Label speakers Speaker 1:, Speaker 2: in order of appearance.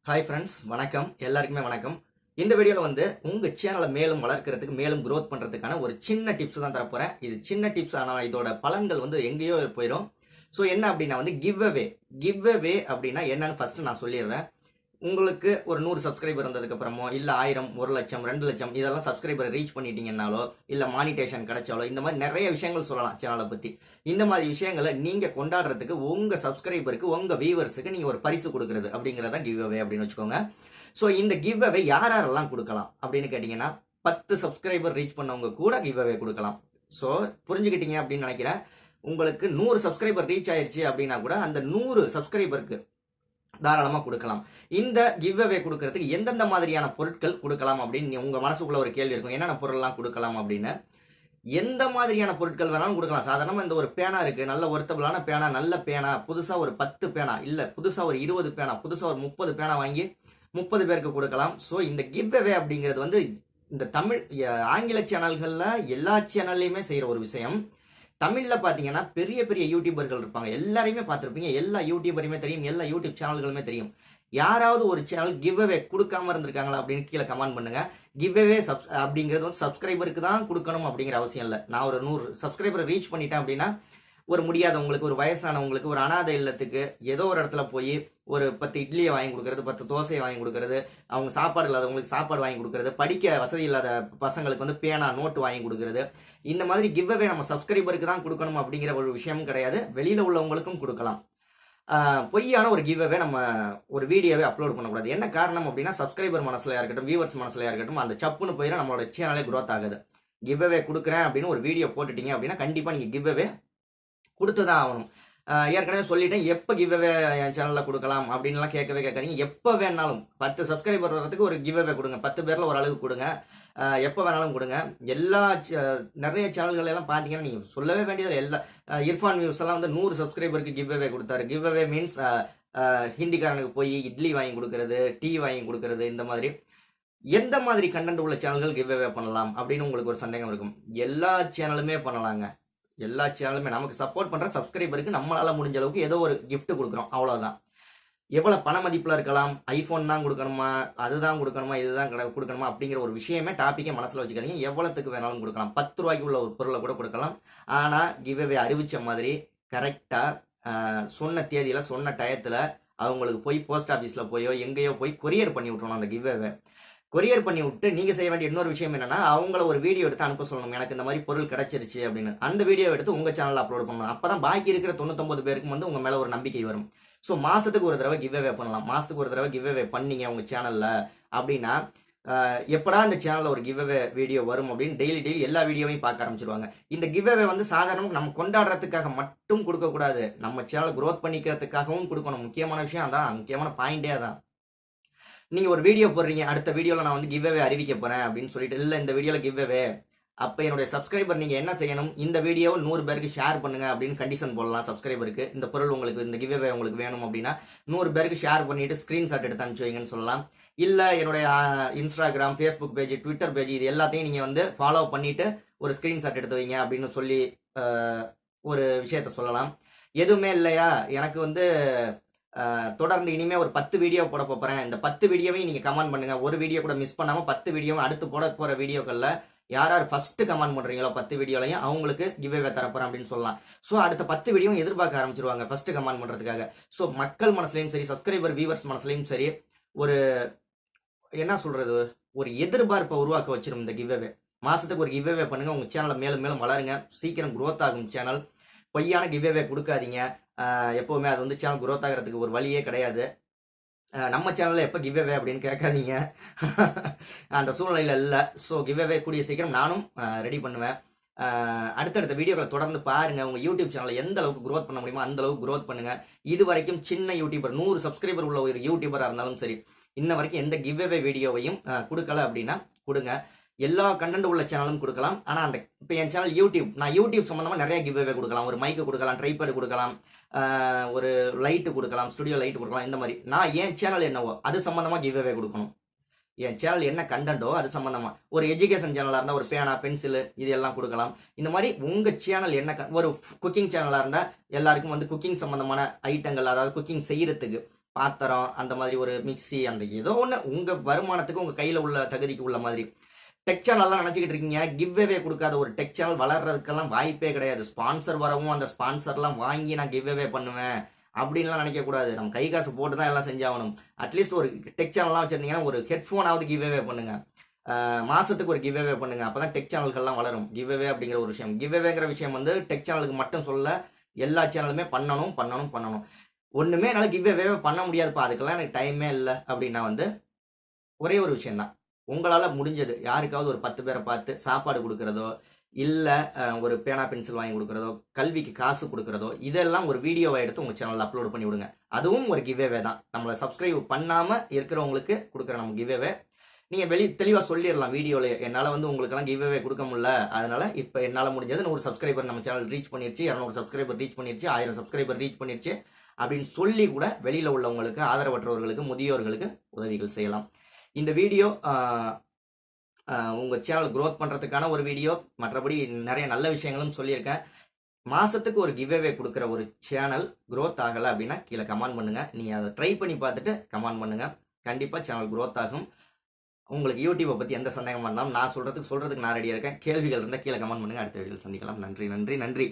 Speaker 1: Hi friends, வணக்கம். எல்லாருக்குமே வணக்கம். இந்த வீடியோவில் உங்கள் சேனலை மேலும் வளர்க்கறதுக்கு மேலும் க்ரோத் பண்ணுறதுக்கான ஒரு சின்ன டிப்ஸ் தான் தரப்போகிறேன். இது சின்ன டிப்ஸ், ஆனால் இதோட பலன்கள் எங்கேயோ போயிடும். ஸோ என்ன அப்படின்னா கிவ் அவே அப்படின்னா என்னன்னு ஃபர்ஸ்ட் நான் சொல்லிடுறேன். உங்களுக்கு ஒரு 100 சப்ஸ்கிரைபர் வந்ததுக்கு அப்புறமோ இல்ல 1000, 1,00,000, 2,00,000 இதெல்லாம் சப்ஸ்கிரைபர் ரீச் பண்ணிட்டீங்கன்னாலோ இல்ல மானிட்டேஷன் கிடைச்சாலோ இந்த மாதிரி நிறைய விஷயங்கள் சொல்லலாம் சேனலை பத்தி. இந்த மாதிரி விஷயங்களை நீங்க கொண்டாடுறதுக்கு உங்க சப்ஸ்கிரைபருக்கு உங்க வியூவர்ஸுக்கு நீங்க ஒரு பரிசு கொடுக்கறது அப்படிங்கறத கிவ் அவே அப்படின்னு வச்சுக்கோங்க. ஸோ இந்த கிவ் அவே யாரெல்லாம் கொடுக்கலாம் அப்படின்னு கேட்டீங்கன்னா 10 சப்ஸ்கிரைபர் ரீச் பண்ணவங்க கூட கிவ் அவே கொடுக்கலாம். ஸோ புரிஞ்சுக்கிட்டீங்க அப்படின்னு நினைக்கிறேன். உங்களுக்கு 100 சப்ஸ்கிரைபர் ரீச் ஆயிருச்சு அப்படின்னா கூட அந்த 100 சப்ஸ்கிரைபருக்கு தாராளமா கொடுக்கலாம். இந்த கிவ் அவே கொடுக்கறதுக்கு எந்தெந்த மாதிரியான பொருட்கள் கொடுக்கலாம் அப்படின்னு உங்க மனசுக்குள்ள ஒரு கேள்வி இருக்கும். என்னென்ன பொருள்லாம் கொடுக்கலாம் அப்படின்னு. எந்த மாதிரியான பொருட்கள் வேணாலும் கொடுக்கலாம். சாதாரணமா இந்த ஒரு பேனா இருக்கு, நல்ல ஒர்த்தபிளான பேனா, நல்ல பேனா, புதுசா ஒரு 10 பேனா, இல்ல புதுசா ஒரு 20 பேனா, புதுசா ஒரு 30 பேனா வாங்கி 30 பேருக்கு கொடுக்கலாம். சோ இந்த கிவ் அவே அப்படிங்கிறது இந்த தமிழ் ஆங்கில சேனல்கள்ல எல்லா சேனல்லையுமே செய்யற ஒரு விஷயம். தமிழ்ல பாத்தீங்கன்னா பெரிய பெரிய யூடியூபர்கள் இருப்பாங்க. எல்லாரையுமே பார்த்திருப்பீங்க. எல்லா யூடியூபரையுமே தெரியும், எல்லா யூடியூப் சேனல்களுமே தெரியும். யாராவது ஒரு சேனல் கிவ் அவே கொடுக்காம இருந்திருக்காங்களா அப்படின்னு கீழே கமெண்ட் பண்ணுங்க. கிவ் அவே அப்படிங்கிறது சப்ஸ்கிரைபருக்கு தான் கொடுக்கணும் அப்படிங்கிற அவசியம் இல்லை. நான் ஒரு 100 சப்ஸ்கிரைபர் ரீச் பண்ணிட்டேன் அப்படின்னா ஒரு முடியாதவங்களுக்கு, ஒரு வயசானவங்களுக்கு, ஒரு அனாதை இல்லத்துக்கு ஏதோ ஒரு இடத்துல போய் ஒரு 10 இட்லியை வாங்கி கொடுக்கறது, 10 தோசையை வாங்கி கொடுக்கறது, அவங்க சாப்பாடு இல்லாதவங்களுக்கு சாப்பாடு வாங்கி கொடுக்கறது, படிக்க வசதி இல்லாத பசங்களுக்கு பேனா நோட்டு வாங்கி கொடுக்கறது, இந்த மாதிரி கிவ் அவே நம்ம சப்ஸ்கிரைபருக்கு தான் கொடுக்கணும் அப்படிங்கிற ஒரு விஷயமும் கிடையாது. வெளியில உள்ளவங்களுக்கும் கொடுக்கலாம். பொய்யான ஒரு கிவ் அவே நம்ம ஒரு வீடியோவே அப்லோட் பண்ணக்கூடாது. என்ன காரணம் அப்படின்னா சப்ஸ்கிரைபர் மனசுலயா இருக்கட்டும், வியூவர்ஸ் மனசுலயா இருக்கட்டும், அந்த சப்புன்னு போயிடும், நம்மளோட சேனலே குரோத் ஆகுது. கிவ் அவே கொடுக்குறேன் அப்படின்னு ஒரு வீடியோ போட்டுட்டீங்க அப்படின்னா கண்டிப்பா நீங்க கிவ் அவே கொடுத்துதான் ஆகணும். ஏற்கனவே சொல்லிட்டேன், எப்ப கிவ் அவே என் சேனல்ல கொடுக்கலாம் அப்படின்லாம் கேட்கவே கேட்காதீங்க. எப்ப வேணாலும் 10 சப்ஸ்கிரைபர் வர்றதுக்கு ஒரு கிவ் அவே கொடுங்க. 10 பேர்ல ஒரு அளவுக்கு கொடுங்க. எப்ப வேணாலும் கொடுங்க. எல்லா நிறைய சேனல்கள் எல்லாம் பாத்தீங்கன்னா நீங்க சொல்லவே வேண்டியது எல்லா இர்ஃபான் வியூஸ் எல்லாம் 100 சப்ஸ்கிரைபருக்கு கிவ் அவே கொடுத்தாரு. கிவ் அவே மீன்ஸ் ஹிந்திக்காரனுக்கு போய் இட்லி வாங்கி கொடுக்கறது, டீ வாங்கி கொடுக்கறது, இந்த மாதிரி எந்த மாதிரி கண்டென்ட் உள்ள சேனல்கள் கிவ் அவே பண்ணலாம் அப்படின்னு உங்களுக்கு ஒரு சந்தேகம் இருக்கும். எல்லா சேனலுமே பண்ணலாங்க. எல்லா சேனலுமே நமக்கு சப்போர்ட் பண்ற சப்ஸ்கிரைபருக்கு நம்மளால முடிஞ்ச அளவுக்கு ஏதோ ஒரு கிஃப்ட் கொடுக்குறோம், அவ்வளவுதான். எவ்வளவு பண மதிப்புல இருக்கலாம், ஐபோன் தான் கொடுக்கணுமா, அதுதான் கொடுக்கணுமா, இதுதான் கொடுக்கணுமா அப்படிங்கிற ஒரு விஷயமே டாபிக்கே மனசுல வச்சுக்காதீங்க. எவ்வளவுக்கு வேணாலும் கொடுக்கலாம். 10 ரூபாய்க்கு உள்ள ஒரு பொருளை கூட கொடுக்கலாம். ஆனா கிவ் அவே அறிவிச்ச மாதிரி கரெக்டா சொன்ன தேதியில சொன்ன டயத்துல அவங்களுக்கு போய் போஸ்ட் ஆபீஸ்ல போயோ எங்கேயோ போய் கொரியர் பண்ணி விட்டுறணும். அந்த கிவ் அவே கொரியர் பண்ணி விட்டு நீங்க செய்ய வேண்டிய இன்னொரு விஷயம் என்னன்னா, அவங்கள ஒரு வீடியோ எடுத்து அனுப்ப சொல்லணும். எனக்கு இந்த மாதிரி பொருள் கிடைச்சிருச்சு அப்படின்னு. அந்த வீடியோ எடுத்து உங்க சேனல்ல அப்லோட் பண்ணணும். அப்பதான் பாக்கி இருக்கிற 99 பேருக்கும் உங்க மேல ஒரு நம்பிக்கை வரும். சோ மாசத்துக்கு ஒரு தடவை கிவ் அவே பண்ணலாம். மாசத்துக்கு ஒரு தடவை கிவ் அவே பண்ணீங்க உங்க சேனல்ல அப்படின்னா எப்படா இந்த சேனல்ல ஒரு கிவ் அவே வீடியோ வரும் அப்படின்னு டெய்லி எல்லா வீடியோவையும் பார்க்க ஆரம்பிச்சிருவாங்க. இந்த கிவ் அவே சாதாரணமாக நம்ம கொண்டாடுறதுக்காக மட்டும் கொடுக்க கூடாது. நம்ம சேனல் குரோத் பண்ணிக்கிறதுக்காகவும் கொடுக்கணும். முக்கியமான விஷயம் அதான், முக்கியமான பாயிண்டே அதான். நீங்க ஒரு வீடியோ போடுறீங்க, அடுத்த வீடியோல நான் கிவ் அவே அறிவிக்க போறேன் அப்படின்னு சொல்லிட்டு, இல்ல இந்த வீடியோல கிவ் அவே, அப்ப என்னுடைய சப்ஸ்கிரைபர் நீங்க என்ன செய்யணும், இந்த வீடியோவை 100 பேருக்கு ஷேர் பண்ணுங்க அப்படின்னு கண்டிஷன் போடலாம். சப்ஸ்கிரைபருக்கு இந்த பொருள் உங்களுக்கு, இந்த கிவ் அவே உங்களுக்கு வேணும் அப்படின்னா 100 பேருக்கு ஷேர் பண்ணிட்டு ஸ்கிரீன்ஷாட் எடுத்து அனுப்பிச்சு வைங்கன்னு சொல்லலாம். இல்ல என்னுடைய Instagram, Facebook page, Twitter page இது எல்லாத்தையும் நீங்க ஃபாலோ பண்ணிட்டு ஒரு ஸ்கிரீன்ஷாட் எடுத்து வைங்க அப்படின்னு சொல்லி ஒரு விஷயத்த சொல்லலாம். எதுவுமே இல்லையா, எனக்கு தொடர்ந்து இனிமே ஒரு 10 வீடியோ போட போறேன், இந்த 10 வீடியோவையும் நீங்க கமெண்ட் பண்ணுங்க. ஒரு வீடியோ கூட மிஸ் பண்ணாம 10 வீடியோவும் அடுத்து போட போற வீடியோக்கள்ல யார் ஃபர்ஸ்ட் கமெண்ட் பண்றீங்களோ 10 வீடியோலையும் அவங்களுக்கு கிவ் அவே தரப்போறேன் அப்படின்னு சொல்லலாம். சோ அடுத்த 10 வீடியோவும் எதிர்பார்க்க ஆரம்பிச்சிருவாங்க ஃபர்ஸ்ட் கமெண்ட் பண்றதுக்காக. சோ மக்கள் மனசுலயும் சரி, சப்ஸ்கிரைபர் வியூவர்ஸ் மனசுலயும் சரி, ஒரு என்ன சொல்றது, ஒரு எதிர்பார்ப்பை உருவாக்க வச்சிரும் இந்த கிவ் அவே. மாசத்துக்கு ஒரு கிவ் அவே பண்ணுங்க. உங்க சேனலை மேலும் மேலும் வளருங்க. சீக்கிரம் குரோத் ஆகும் சேனல். பொய்யான கிவ் அவே கொடுக்காதீங்க. எப்பவுமே அது சேனல் குரோத் ஆகிறதுக்கு ஒரு வழியே கிடையாது. நம்ம சேனல்ல எப்ப கிவ் அவே அப்படின்னு கேட்காதீங்க. அந்த சூழ்நிலையில இல்ல. சோ கிவ் அவே கூடிய சீக்கிரம் நானும் ரெடி பண்ணுவேன். அடுத்தடுத்த வீடியோக்களை தொடர்ந்து பாருங்க. உங்க யூடியூப் சேனலை எந்த அளவுக்கு குரோத் பண்ண முடியுமோ அந்த அளவுக்கு குரோத் பண்ணுங்க. இது வரைக்கும் சின்ன யூடியூபர், 100 சப்ஸ்கிரைபர் உள்ள ஒரு யூடியூபரா இருந்தாலும் சரி, இன்ன வரைக்கும் எந்த கிவ் அவே வீடியோவையும் கொடுக்கல அப்படின்னா கொடுங்க. எல்லா கண்டென்ட் உள்ள சேனலும் கொடுக்கலாம். ஆனா அந்த இப்ப என் சேனல் நான் யூடியூப் சம்பந்தமா நிறைய கிவ் அவே கொடுக்கலாம். ஒரு மைக்கு கொடுக்கலாம், ட்ரைபேட் கொடுக்கலாம், ஒரு லைட் கொடுக்கலாம், ஸ்டுடியோ லைட் கொடுக்கலாம். இந்த மாதிரி நான் என் சேனல் என்னவோ அது சம்பந்தமா கிவ் அவே கொடுக்கணும். என் சேனல் என்ன கண்டென்ட்டோ அது சம்பந்தமா. ஒரு எஜுகேஷன் சேனலா இருந்தா ஒரு பேனா, பென்சில் இது எல்லாம் கொடுக்கலாம். இந்த மாதிரி உங்க சேனல் என்ன, ஒரு குக்கிங் சேனலா இருந்தா எல்லாருக்கும் குக்கிங் சம்பந்தமான ஐட்டங்கள், அதாவது குக்கிங் செய்யறதுக்கு பாத்திரம், அந்த மாதிரி ஒரு மிக்ஸி, அந்த ஏதோ ஒண்ணு உங்க வருமானத்துக்கு உங்க கையில உள்ள தகுதிக்கு உள்ள மாதிரி. டெக் சேனல்லாம் நினைச்சுக்கிட்டு இருக்கீங்க, கிவ் அவே கொடுக்காத ஒரு டெக் சேனல் வளர்றதுக்கெல்லாம் வாய்ப்பே கிடையாது. ஸ்பான்சர் வரவும் அந்த ஸ்பான்சர்லாம் வாங்கி நான் கிவ் அவே பண்ணுவேன் அப்படின்லாம் நினைக்க கூடாது. நம்ம கை காசு போட்டு தான் எல்லாம் செஞ்சாகணும். அட்லீஸ்ட் ஒரு டெக் சேனல்லாம் வச்சிருந்தீங்கன்னா ஒரு ஹெட்ஃபோனாவது கிவ் அவே பண்ணுங்க. மாசத்துக்கு ஒரு கிவ் அவே பண்ணுங்க. அப்பதான் டெக் சேனல்கள்லாம் வளரும். கிவ் அவே அப்படிங்கிற ஒரு விஷயம், கிவ் அவேங்கிற விஷயம் வந்து டெக் சேனலுக்கு மட்டும் சொல்ல, எல்லா சேனலுமே பண்ணணும் பண்ணணும் பண்ணணும். ஒண்ணுமே என்னால கிவ் அவே பண்ண முடியாதுப்பா, அதுக்கெல்லாம் எனக்கு டைமே இல்லை அப்படின்னா வந்து ஒரே ஒரு விஷயம் தான். உங்களால முடிஞ்சது யாருக்காவது ஒரு 10 பேரை பார்த்து சாப்பாடு கொடுக்கறதோ, இல்ல ஒரு பேனா பென்சில் வாங்கி கொடுக்கறதோ, கல்விக்கு காசு கொடுக்கறதோ, இதெல்லாம் ஒரு வீடியோவை எடுத்து உங்க சேனல்ல அப்லோட் பண்ணி விடுங்க. அதுவும் ஒரு கிவ் அவே தான். நம்மள சப்ஸ்கிரைப் பண்ணாம இருக்கிறவங்களுக்கு கொடுக்குற நம்ம கிவ் அவே. நீங்க தெளிவா சொல்லிடலாம் வீடியோல, என்னால வந்து உங்களுக்கு எல்லாம் கிவ் அவே கொடுக்க முடியல, அதனால இப்ப என்னால முடிஞ்சது 100 சப்ஸ்கிரைபர் நம்ம சேனல் ரீச் பண்ணிருச்சு, 200 சப்ஸ்கிரைபர் ரீச் பண்ணிருச்சு, 1000 சப்ஸ்கிரைபர் ரீச் பண்ணிருச்சு அப்படின்னு சொல்லி கூட வெளியில உள்ளவங்களுக்கு, ஆதரவற்றவர்களுக்கு, முதியோர்களுக்கு உதவிகள் செய்யலாம். இந்த வீடியோ உங்க சேனல் growth பண்றதுக்கான ஒரு வீடியோ. மற்றபடி நிறைய நல்ல விஷயங்களும் சொல்லியிருக்கேன். மாசத்துக்கு ஒரு கிவ் அவே கொடுக்குற ஒரு சேனல் growth ஆகல அப்படின்னா கீழே கமெண்ட் பண்ணுங்க. நீங்க அதை ட்ரை பண்ணி பார்த்துட்டு கமெண்ட் பண்ணுங்க. கண்டிப்பா சேனல் growth ஆகும். உங்களுக்கு யூடியூப்பை பத்தி எந்த சந்தேகமா இருந்தாலும் நான் சொல்றதுக்கு நான் ரெடியா இருக்கேன். கேள்விகள் இருந்தால் கீழே கமெண்ட் பண்ணுங்க. அடுத்த வீடியோவில் சந்திக்கலாம். நன்றி நன்றி நன்றி.